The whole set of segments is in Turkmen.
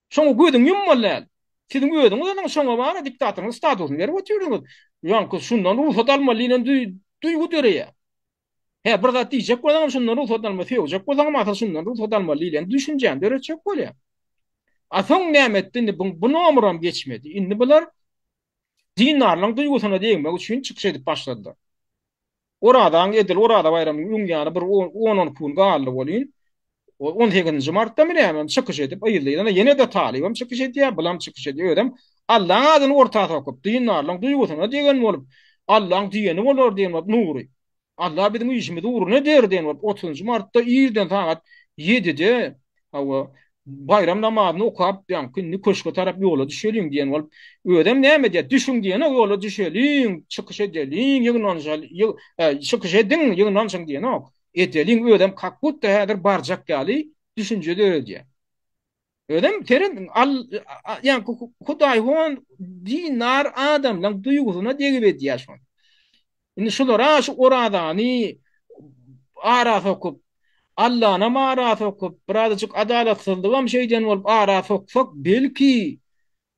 Şoňa gödüň ýummallal. Siziň gödüňiz şoňa bana diktatorlyň statusyny berip oturýardyňyz. Ýa-ni şundan ruhsat almalygyny duýgu döreýär. He, bir zat diýjek bolan şundan ruhsat alma, feýjek bolan masa şundan ruhsat almalygyny düşünjän döreçek bolýar. Asoň nämetdi bu nomuram geçmedi. Indi bular dinarlyň duýgusyna diýmek üçin çykyş edip başladylar. Oradan edil, orada bayram ýungyany bir 10 kun galdy bolýan. 18 Mart'ta mı ne? Çıkış edip ayıldıydı. Yine de talibim çıkış ediyor. Bulam çıkış ediyor. Ödem Allah'ın adını ortaya sokup dinarlan duygusuna diyen olup Allah'ın diyeni olur diyen olup nuri. Allah bizim işimiz uğruna der diyen olup 30 Mart'ta iyiden saat 7'de hava bayram namazını okup yani günlük köşke taraf yola düşelim diyen olup ödem ne diye düşün diyen yola düşelim çıkış edelim çıkış edin yığınansın diyen o edelim ödem kakbut da hadir barcak gali düşünce de öyle. Ödem terin yani Huday hon dinar adamlan duygusuna degip ediyor şu. Şimdi şulara şu oradani ara sokup Allah'ına mara sokup birazcık adalatsızlığım şeyden olup ara soksak belki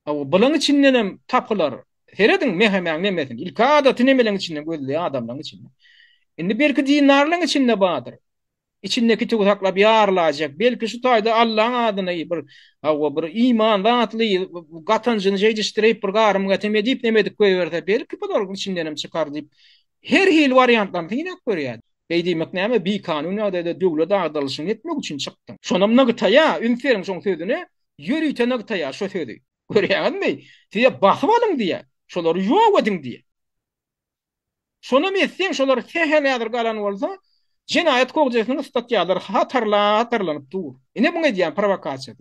bulan içinden tapılar. Seredin mehemen nemesin. İlk adatı nemelen içinden gözlüğü adamların içinden. Şimdi belki dinarların içinde bağdır. İçindeki tuzakla bir ağırlayacak. Belki şu tayda Allah'ın adına bir iman, rahatlığı, katıncını yetiştirip bir garım getemedip nemedik koyuverse belki bu içinden çıkar deyip her hil varyantlarını yine görüyor. Beydimek näme bir kanun da döwlet agdalyşyny etmek üçin çykdym. Şonam nagtaya, ünferim şoň sözüne, ýürüýte nagtaya şo sözi. Görýärmi? Size basyp alyň diýe. Şolary ýok ediň diýe. Şonam etseň şolar sehelädir galan bolsa, Jinayet kodeksynyň statýalary hatarlanyp dur. Ine bu ne diýen provokasiýa.